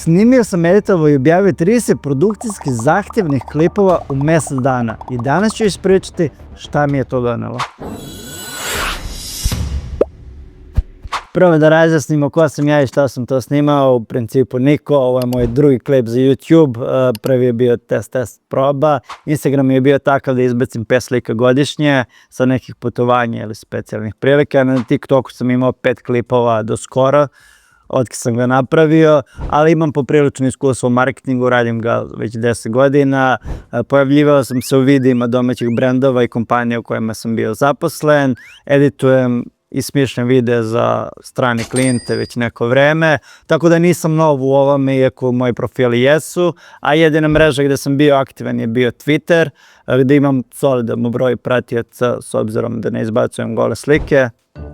Snimio sam, editovao i objavio 30 produkcijski zahtjevnih klipova u mjesec dana i danas ću ispričati šta mi je to donelo. Prvo da razjasnimo ko sam ja i šta sam to snimao, u principu niko, ovo je moj drugi klip za YouTube, prvi je bio test proba, Instagram je bio takav da izbacim 5 slika godišnje sa nekih putovanja ili specijalnih prilika, na TikToku sam imao 5 klipova do skoro, otkad sam ga napravio, ali imam poprilično iskustvo u marketingu, radim ga već 10 godina, pojavljivao sam se u videima domaćih brendova i kompanija u kojima sam bio zaposlen, editujem i smišljam videe za strane klijente već neko vreme, tako da nisam nov u ovome, iako moji profili jesu, a jedina mreža gde sam bio aktivan je bio Twitter, gde imam solidan broj pratioca s obzirom da ne izbacujem gole slike,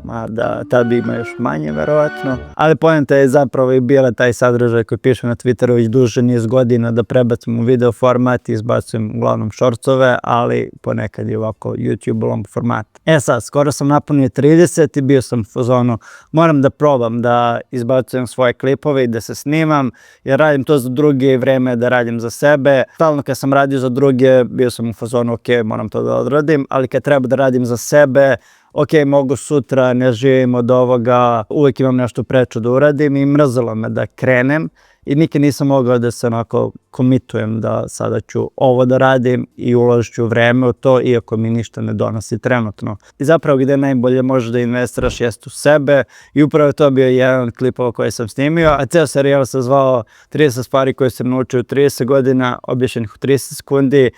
mada tad bi ima još manje verovatno, ali poenta je zapravo i bila taj sadržaj koji pišem na Twitteru već duže niz godina da prebacim u video format i izbacujem uglavnom shortsove, ali ponekad je ovako YouTube long format. Sad, skoro sam napunio 30 i bio sam u fazonu, moram da probam da izbacujem svoje klipove i da se snimam, jer radim to za druge i vreme je da radim za sebe. Stalno kad sam radio za druge, bio sam u fazonu, ok, moram to da odradim, ali kad treba da radim za sebe, ok, mogu sutra, ne živim od ovoga, uvijek imam nešto preču da uradim i mrzelo me da krenem i nikad nisam mogao da se onako komitujem da sada ću ovo da radim i uložit ću vreme u to, iako mi ništa ne donosi trenutno. I zapravo gde najbolje možeš da investiraš jest u sebe i upravo to bio jedan od klipova koje sam snimio, a ceo serijal se zvao 30 stvari koje sam naučio u 30 godina, objašnjenih u 30 sekundi.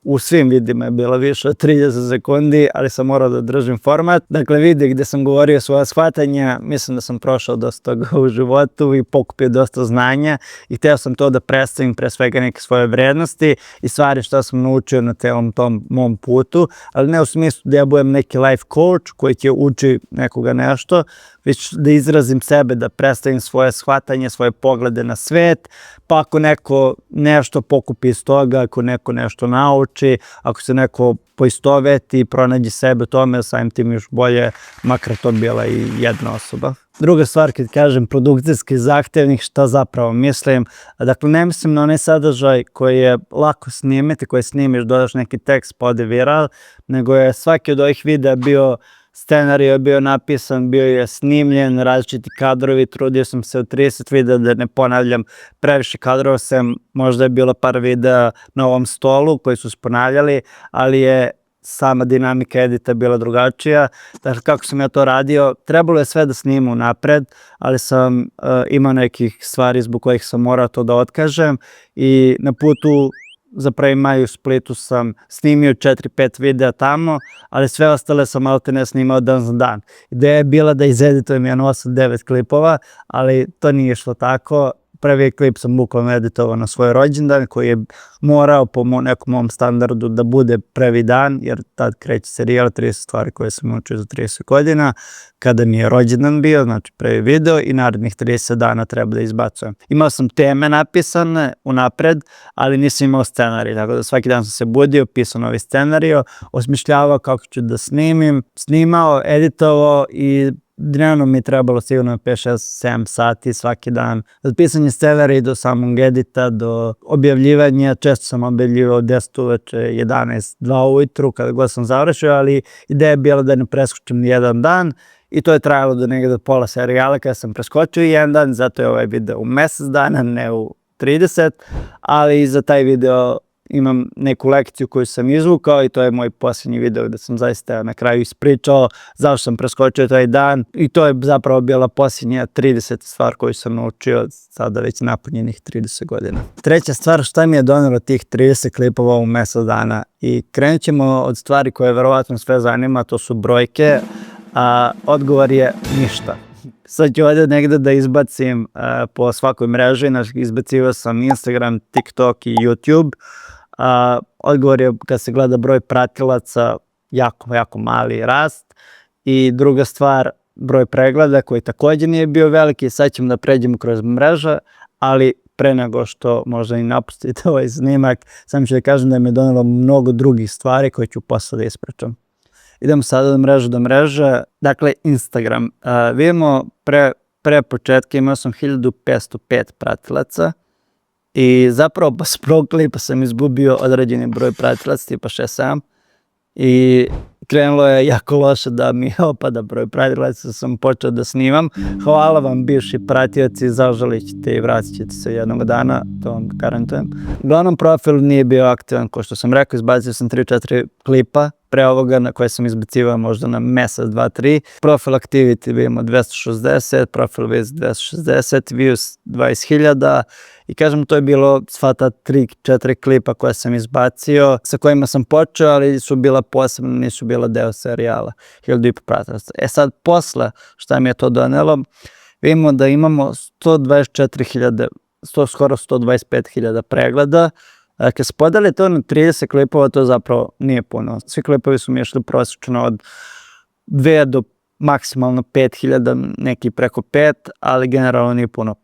U svim vidima je bilo više od 30 sekundi, ali sam morao da držim format. Dakle, vidi gde sam govorio svoje shvatanja, mislim da sam prošao dosta toga u životu i pokupio dosta znanja i hteo sam to da predstavim pre svega neke svoje vrednosti i stvari što sam naučio na celom tom mom putu, ali ne u smislu da ja budem neki life coach koji će uči nekoga nešto, već da izrazim sebe, da predstavim svoje shvatanje, svoje poglede na svet, pa ako neko nešto pokupi iz toga, ako neko nešto nauči, ako se neko poistoveti i pronađe sebe u tome, samim tim još bolje, makar to bila i jedna osoba. Druga stvar, kad kažem produkcijski zahtevnih, šta zapravo mislim? Dakle, ne mislim na onaj sadržaj koji je lako snimiti, koji snimiš, dodaš neki tekst, pa ode viral, nego je svaki od ovih videa bio scenarij je bio napisan, bio je snimljen, različiti kadrovi, trudio sam se u 30 videa da ne ponavljam previše kadrova, sem možda je bilo par videa na ovom stolu koji su ponavljali, ali je sama dinamika edita bila drugačija. Dakle, kako sam ja to radio, trebalo je sve da snimam unapred, ali sam imao nekih stvari zbog kojih sam morao to da otkažem i na putu za 1. maj u Splitu sam snimio 4-5 videa tamo, ali sve ostale sam maltene snimao dan za dan. Ideja je bila da izeditujem 8-9 klipova, ali to nije išlo tako. Prvi klip sam bukvalno editovao na svoj rođendan koji je morao po nekom mom standardu da bude prvi dan, jer tad kreće serijal 30 stvari koje sam naučio za 30 godina. Kada mi je rođendan bio, znači prvi video i narednih 30 dana treba da izbacujem. Imao sam teme napisane unapred, ali nisam imao scenarij, tako da svaki dan sam se budio, pisao novi scenario, osmišljavao kako ću da snimim, snimao, editovao i dnevno mi je trebalo sigurno 5, 6, 7 sati svaki dan. Od pisanja scenarija do samog edita, do objavljivanja, često sam objavljivao 10 uveče, 11, 2 ujutru kada god sam završio, ali ideja je bila da ne preskočim ni jedan dan i to je trajalo do negdje do pola serijala kada sam preskočio jedan dan, zato je ovaj video u mjesec dana, ne u 30, ali za taj video imam neku lekciju koju sam izvukao i to je moj posljednji video gde sam zaista na kraju ispričao zašto sam preskočio taj dan i to je zapravo bila posljednja 30 stvar koju sam naučio sada već napunjenih 30 godina. Treća stvar, šta mi je donelo tih 30 klipova u mjesec dana i krenut ćemo od stvari koje verovatno sve zanima, to su brojke, a odgovor je ništa. Sad ću ovdje negdje da izbacim po svakoj mreži, izbacivao sam Instagram, TikTok i YouTube. Odgovor je kad se gleda broj pratilaca jako mali rast i druga stvar broj pregleda koji također nije bio veliki, sad ćemo da pređemo kroz mreže, ali pre nego što možda i napustite ovaj snimak, sam ću da kažem da mi je donelo mnogo drugih stvari koje ću posle da ispričam. Idemo sada do mreže. Dakle, Instagram. Vidimo pre pre početka imao sam 1505 pratilaca i zapravo posle prvog klipa sam izgubio određeni broj pratilaca, tipa 6-7 i krenulo je jako loše da mi opada broj pratilaca, sam počeo da snimam. Hvala vam bivši pratioci, zažalit ćete i vratit ćete se jednog dana, to vam garantujem. Uglavnom profil nije bio aktivan, kao što sam rekao, izbacio sam 3-4 klipa pre ovoga na koje sam izbacivao možda na mesec, 2-3. Profil activity bio imao 260, profil visit 260, views 20.000 i kažem to je bilo sva ta 3-4 klipa koje sam izbacio, sa kojima sam počeo, ali su bila posebno, nisu bila deo serijala, 1500 pratilaca. Sad posle šta mi je to donelo, vidimo da imamo 124.000, skoro 125.000 pregleda. Kad se podeli to na 30 klipova, to zapravo nije puno. Svi klipovi su mi išli prosječno od 2 do maksimalno 5.000, neki preko 5, ali generalno nije puno.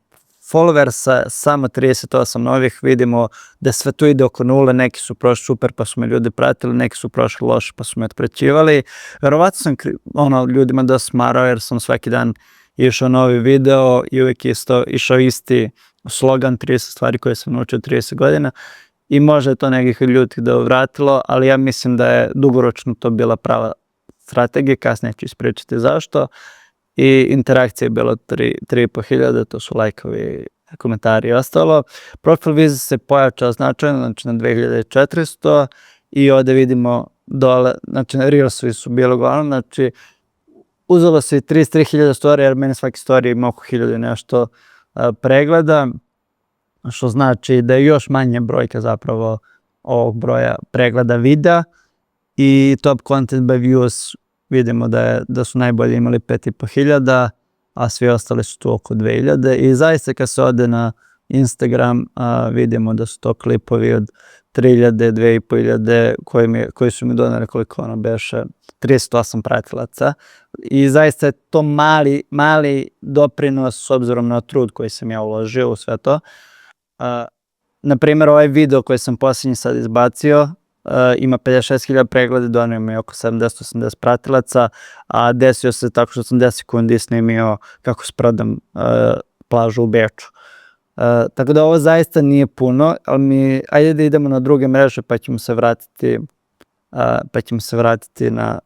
Followersa samo 38 novih, vidimo da sve tu ide oko nule, neki su prošli super pa su me ljudi pratili, neki su prošli loše pa su me otprećivali. Verovatno sam ljudima da smarao jer sam svaki dan išao novi video i uvijek išao isti slogan 30 stvari koje sam naučio 30 godina. I možda je to nekih ljudi da vratilo, ali ja mislim da je dugoročno to bila prava strategija, kasnije ću ispričati zašto. I interakcija je bila 3.500, to su lajkovi, komentari i ostalo. Profil visit se pojačao značajno, znači na 2400 i ovdje vidimo dole, znači reelsovi su bili uglavnom, znači uzelo se i 33.000 storija, jer meni svaki story ima oko 1000 nešto pregleda, što znači da je još manje brojka zapravo ovog broja pregleda videa i top content by views vidimo da su najbolji imali 5.500, a svi ostali su tu oko 2.000 i zaista kad se ode na Instagram vidimo da su to klipovi od 3.000, 2.500 koji su mi doneli koliko ono beše 38 pratilaca i zaista je to mali doprinos s obzirom na trud koji sam ja uložio u sve to. Naprimjer, ovaj video koji sam posljednji sad izbacio ima 56.000 pregleda, donio mi oko 70-80 pratilaca, a desio se tako što sam 10 sekundi snimio kako sprodam plažu u Beču. Tako da ovo zaista nije puno, ali ajde da idemo na druge mreže pa ćemo se vratiti na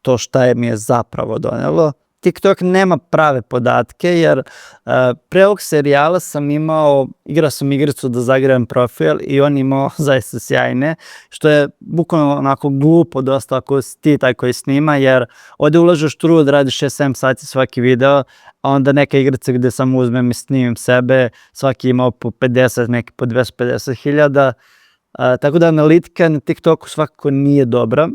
to šta mi je zapravo donelo. TikTok nema prave podatke jer pre ovog serijala sam igrao sam igricu da zagrabim profil i on imao zaista sjajne, što je bukvalno onako glupo dosta ako si ti taj koji snima, jer ovdje ulažeš trud, radiš 6-7 sati svaki video, a onda neka igrica gdje sam uzmem i snimim sebe, svaki imao po 50, neki po 250.000, tako da analitika na TikToku svakako nije dobra,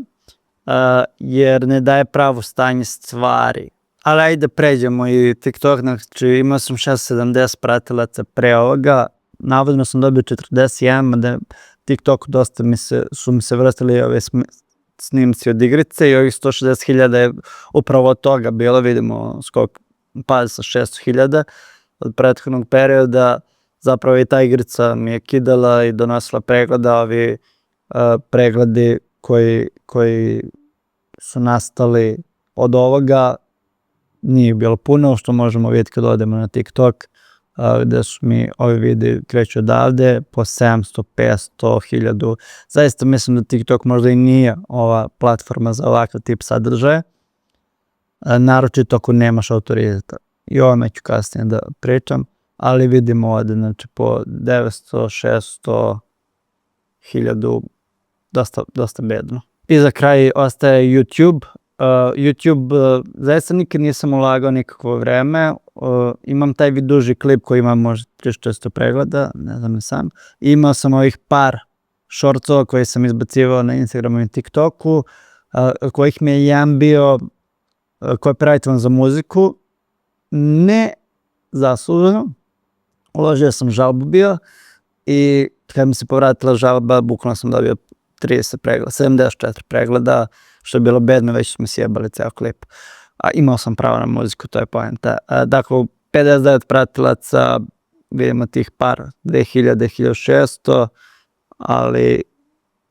jer ne daje pravo stanje stvari. Ali ajde pređemo i TikTok, znači imao sam 670 pratilaca pre ovoga, navodno sam dobio 41, mada TikTok dosta su mi se vrstili ove snimci od igrice i ovih 160.000 je upravo od toga bilo, vidimo skok pad sa 600.000 od prethodnog perioda, zapravo i ta igrica mi je kidala i donosila pregleda, ovi pregledi koji su nastali od ovoga, nije bilo puno, što možemo vidjeti kad odemo na TikTok, gdje su mi ovi videi kreću odavde, po 700, 500, 1000. Zaista mislim da TikTok možda i nije ova platforma za ovakav tip sadržaja, naročito ako nemaš autoritet. I o ovome ću kasnije da pričam, ali vidimo ovdje, znači po 900, 600, 1000, dosta bedno. I za kraj ostaje YouTube. YouTube, zaista nikad nisam ulagao nikakvo vreme, imam taj duži klip koji ima možda 300 pregleda, ne znam sam, imao sam ovih par shortsova koje sam izbacivao na Instagramu i TikToku, kojih mi je jedan bio copyrightovan za muziku, ne zasluženo, uložio sam žalbu bio i kad mi se povratila žalba, bukvalno sam dobio 30 pregleda, 74 pregleda, što je bilo bedno, već smo sjebali ceo klip. Imao sam pravo na muziku, to je poenta. Dakle, 59 pratilaca, vidimo tih par, 2000, 1600, ali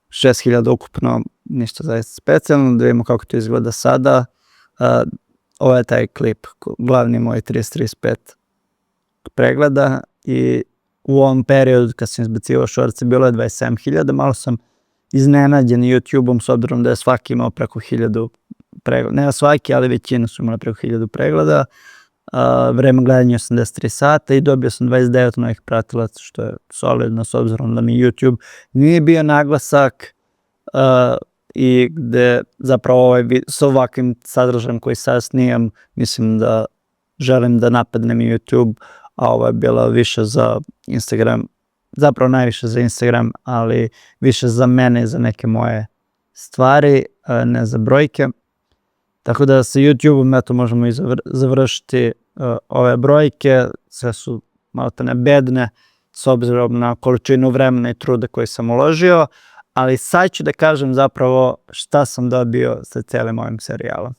6000 ukupno, ništa zaista specijalno, da vidimo kako to izgleda sada. ovo je taj klip, glavni moj 30-35 pregleda i u ovom periodu kad sam izbacivao shortse bilo je 27.000, malo sam iznenađen YouTube-om s obzirom da je svaki imao preko 1000 pregleda, ne svaki, ali većina su imala preko 1000 pregleda, vreme gledanja 83 sata i dobio sam 29 novih pratilaca, što je solidno s obzirom da mi YouTube nije bio naglasak i gde zapravo s ovakvim sadržajem koji sad snimam, mislim da želim da napadnem YouTube, a ovo je bilo više za Instagram, zapravo najviše za Instagram, ali više za mene i za neke moje stvari, ne za brojke. Tako da sa YouTube-om eto možemo i završiti ove brojke, sve su malo te nebedne s obzirom na količinu vremena i truda koji sam uložio, ali sad ću da kažem zapravo šta sam dobio sa cijelim ovim serijalom.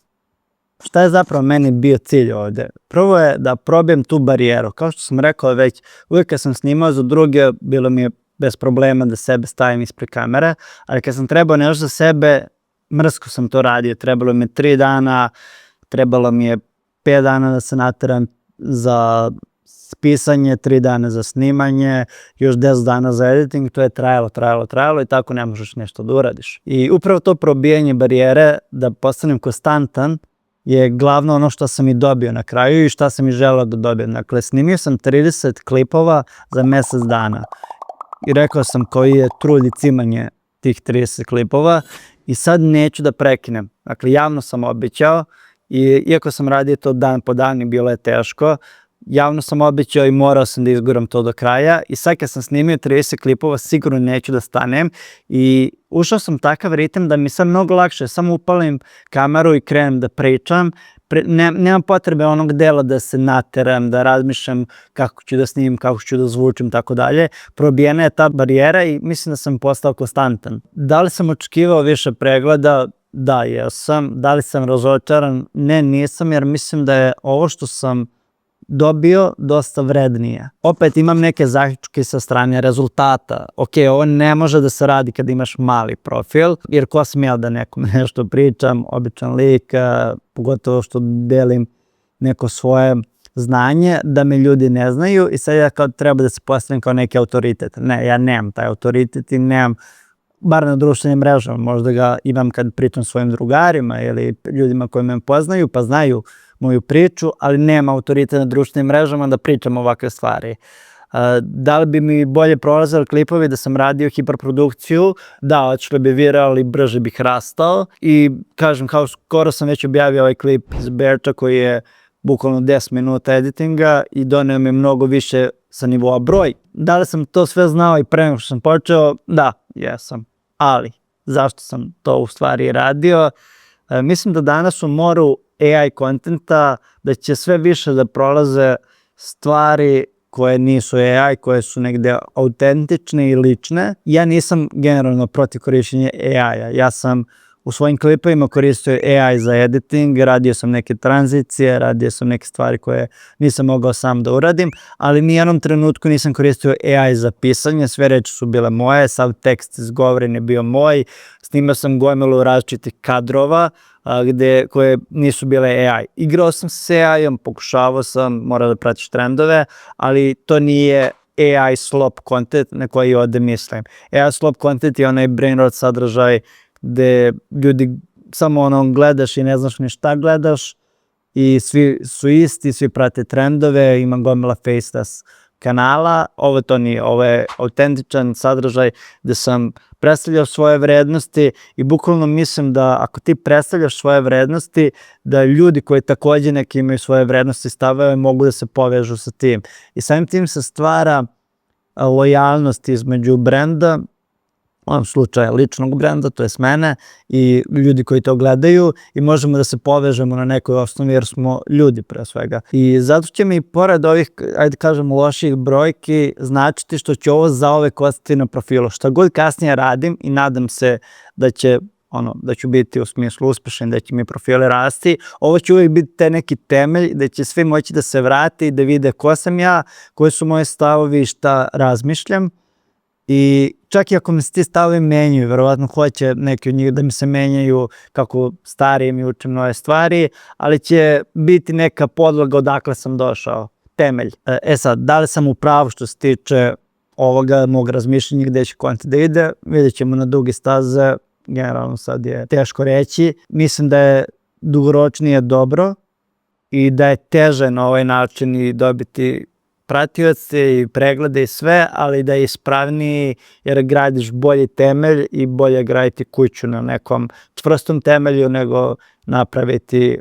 Šta je zapravo meni bio cilj ovdje? Prvo je da probijem tu barijeru. Kao što sam rekao već, uvijek kad sam snimao za druge, bilo mi je bez problema da sebe stavim ispred kamere, ali kad sam trebao nešto za sebe, mrsko sam to radio. Trebalo mi je 3 dana, trebalo mi je 5 dana da se nateram za pisanje, 3 dana za snimanje, još 10 dana za editing, to je trajalo i tako ne možeš nešto da uradiš. I upravo to probijanje barijere, da postanem konstantan, je glavno ono što sam i dobio na kraju i što sam i želeo da dobijem. Dakle, snimio sam 30 klipova za mjesec dana i rekao sam koji je trud i cimanje tih 30 klipova i sad neću da prekinem. Dakle, javno sam obećao i iako sam radio to dan po dan i bilo je teško, javno sam obećao i morao sam da izguram to do kraja i sad kad sam snimio 30 klipova sigurno neću da stanem i ušao sam takav ritam da mi sad mnogo lakše, samo upalim kameru i krenem da pričam, nemam potrebe onog dela da se nateram, da razmišljam kako ću da snimim, kako ću da zvučim, tako dalje. Probijena je ta barijera i mislim da sam postao konstantan. Da li sam očekivao više pregleda? Da, jesam. Da li sam razočaran? Ne, nisam, jer mislim da je ovo što sam dobio dosta vrednije. Opet imam neke zaključke sa strane rezultata. Ok, ovo ne može da se radi kad imaš mali profil, jer ko sam ja da nekom nešto pričam, običan lik, pogotovo što delim neko svoje znanje, da me ljudi ne znaju i sad ja kao treba da se postavim kao neki autoritet. Ne, ja nemam taj autoritet i nemam, bar na društvenim mrežama, možda ga imam kad pričam svojim drugarima ili ljudima koji me poznaju pa znaju moju priču, ali nema autoritet na društvenim mrežama da pričam ovakve stvari. Da li bi mi bolje prolazili klipovi da sam radio hiperprodukciju? Da, otišli bi viral i brže bih rastao i kažem, kao skoro sam već objavio ovaj klip iz Berča koji je bukvalno 10 minuta editinga i doneo mi mnogo više sa nivoa broj. Da li sam to sve znao i pre nego što sam počeo? Da, jesam. Ali, zašto sam to u stvari radio? Mislim da danas u moru AI kontenta da će sve više da prolaze stvari koje nisu AI, koje su negde autentične i lične. Ja nisam generalno protiv korišćenja AI-a. Ja sam u svojim klipovima koristio AI za editing, radio sam neke tranzicije, radio sam neke stvari koje nisam mogao sam da uradim, ali ni jednom trenutku nisam koristio AI za pisanje, sve reči su bile moje, sav tekst izgovoren je bio moj, snimao sam gomilu različitih kadrova koje nisu bile AI. Igrao sam s AI-om, pokušavao sam, morao da pratiš trendove, ali to nije AI slop content na koji ovde mislim. AI slop content je onaj brain rot sadržaj gde ljudi samo gledaš i ne znaš ni šta gledaš i svi su isti, svi prate trendove, ima gomila faceless kanala. Ovo to nije, ovo je autentičan sadržaj gde sam predstavljao svoje vrednosti i bukvalno mislim da ako ti predstavljaš svoje vrednosti, da ljudi koji takođe neki imaju svoje vrednosti stavaju mogu da se povežu sa tim. I samim tim se stvara lojalnost između brenda, u ovom slučaju ličnog brenda, to je mene i ljudi koji to gledaju i možemo da se povežemo na nekoj osnovi jer smo ljudi pre svega. I zato će mi pored ovih, ajde kažem, loših brojki značiti što će ovo zauvek ostati na profilu. Šta god kasnije radim i nadam se da će da ću biti u smislu uspešan, da će mi profile rasti, ovo će uvijek biti te neki temelj da će svi moći da se vrati i da vide ko sam ja, koji su moje stavovi i šta razmišljam. I čak i ako mi se ti stavovi menjaju, verovatno hoće neki od njih da mi se menjaju kako starije mi učim nove stvari, ali će biti neka podloga odakle sam došao, temelj. Sad, da li sam u pravu što se tiče ovoga mog razmišljenja gde će kontent da ide, vidjet ćemo na duge staze, generalno sad je teško reći. Mislim da je dugoročnije dobro i da je teže na ovaj način i dobiti pratioce i preglede i sve, ali da je ispravniji jer gradiš bolji temelj i bolje graditi kuću na nekom čvrstom temelju nego napraviti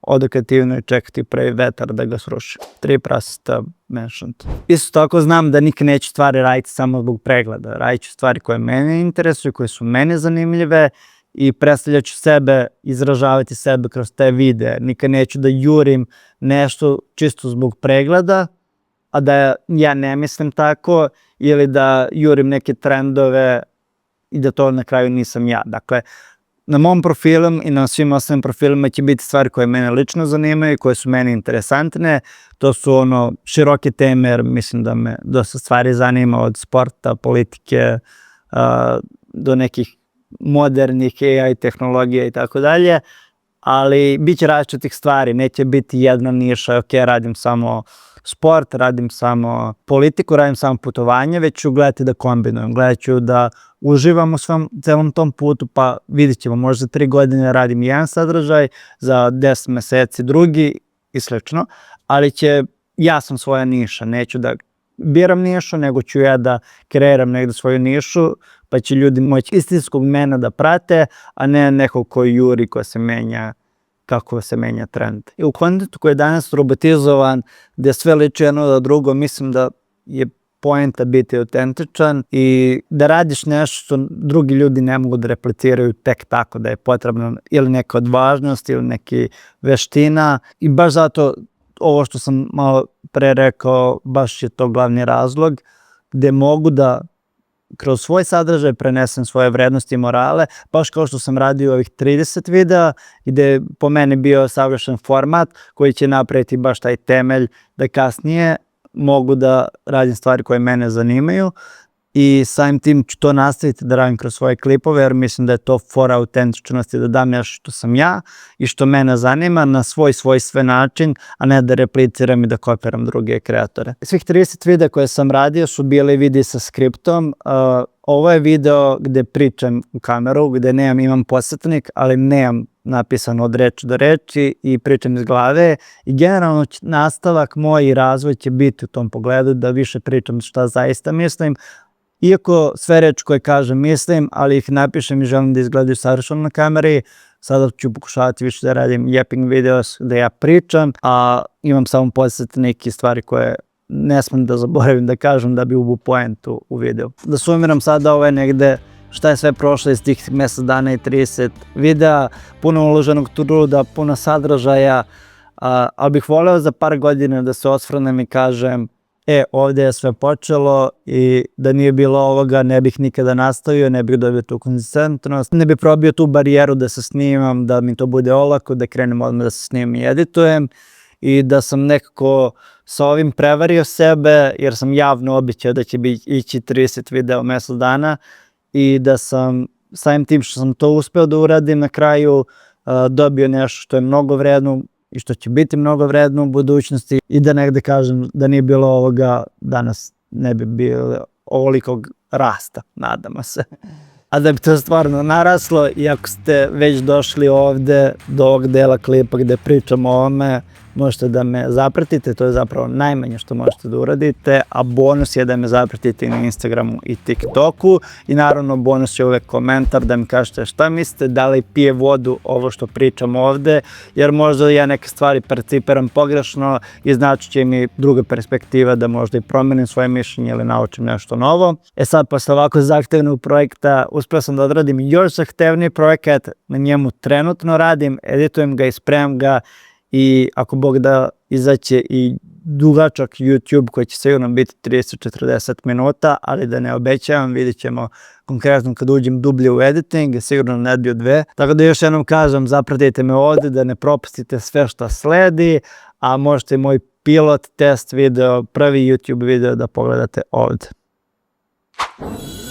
odokativno i čekati prvi vetar da ga sruši. 3 praseta mentioned. Isto tako znam da nikad neću stvari raditi samo zbog pregleda. Radit ću stvari koje mene interesuju, koje su mene zanimljive i predstavljat ću sebe, izražavati sebe kroz te videe. Nikad neću da jurim nešto čisto zbog pregleda, a da ja ne mislim tako ili da jurim neke trendove i da to na kraju nisam ja. Dakle, na mom profilu i na svim ostalim profilima će biti stvari koje mene lično zanimaju i koje su meni interesantne. To su široke teme jer mislim da me dosta stvari zanima od sporta, politike do nekih modernih AI tehnologija i tako dalje. Ali bit će različitih stvari, neće biti jedna niša, ok, radim samo sport, radim samo politiku, radim samo putovanje, već ću gledati da kombinujem, gledat ću da uživam u celom tom putu, pa vidit ćemo, možda za 3 godine radim jedan sadržaj, za 10 meseci drugi i slično, ali ja sam svoja niša, neću da biram nišu, nego ću ja da kreiram negde svoju nišu, pa će ljudi moći istinskog mene da prate, a ne nekog koji juri, ko se menja, kako se menja trend. I u kontentu koji je danas robotizovan, gde sve liči jedno na drugo, mislim da je poenta biti autentičan i da radiš nešto što drugi ljudi ne mogu da repliciraju tek tako, da je potrebna ili neka odvažnost ili neka veština i baš zato ovo što sam malo pre rekao, baš je to glavni razlog, gde mogu da kroz svoj sadržaj prenesem svoje vrednosti i morale, baš kao što sam radio ovih 30 videa, gde je po meni bio savršen format koji će napraviti baš taj temelj da kasnije mogu da radim stvari koje mene zanimaju i samim tim ću to nastaviti da radim kroz svoje klipove jer mislim da je to fora autentičnosti, da dam nešto što sam ja i što mene zanima na svoj način, a ne da repliciram i da kopiram druge kreatore. Svih 30 videa koje sam radio su bili videi sa skriptom. Ovo je video gde pričam u kameru, gde imam podsetnik, ali nemam napisano od reči do reči i pričam iz glave i generalno nastavak moj i razvoj će biti u tom pogledu da više pričam šta zaista mislim, iako sve reči koje kažem mislim, ali ih napišem i želim da izgledaju savršeno na kameri. Sada ću pokušavati više da radim yapping videos gde ja pričam, a imam samo podsetnik i stvari koje ne smem da zaboravim da kažem da bi ubu poentu u videu. Da sumiram sada, ovo je negde šta je sve prošlo iz tih mesec dana i 30 videa, puno uloženog truda, puno sadržaja, ali bih voleo za par godina da se osvrnem i kažem ovdje je sve počelo i da nije bilo ovoga ne bih nikada nastavio, ne bih dobio tu konzistentnost, ne bih probio tu barijeru da se snimam, da mi to bude olako, da krenem odmah da se snimam i editujem i da sam nekako sa ovim prevario sebe jer sam javno obećao da će ići 30 videa u mesec dana i da sam samim tim što sam to uspeo da uradim na kraju dobio nešto što je mnogo vredno i što će biti mnogo vredno u budućnosti i da negde kažem da nije bilo ovoga, danas ne bi bilo ovolikog rasta, nadamo se. A da bi to stvarno naraslo i ako ste već došli ovde do ovog dela klipa gde pričam o ovome, možete da me zapratite, to je zapravo najmanje što možete da uradite, a bonus je da me zapratite i na Instagramu i TikToku i naravno bonus je uvek komentar da mi kažete šta mislite, da li pije vodu ovo što pričam ovde, jer možda ja neke stvari percipiram pogrešno i znači će mi druga perspektiva da možda i promenim svoje mišljenje ili naučim nešto novo. Sad, posle ovako zahtevnog projekta, uspeo sam da odradim još zahtevniji projekat, na njemu trenutno radim, editujem ga i spremam ga i ako Bog da izaće i dugačak YouTube koji će sigurno biti 30-40 minuta, ali da ne obećavam, vidjet ćemo konkretno kad uđem dublje u editing, sigurno nedelju 2. Tako da još jednom kažem, zapratite me ovde da ne propustite sve što sledi, a možete moj pilot test video, prvi YouTube video da pogledate ovde. Ćao.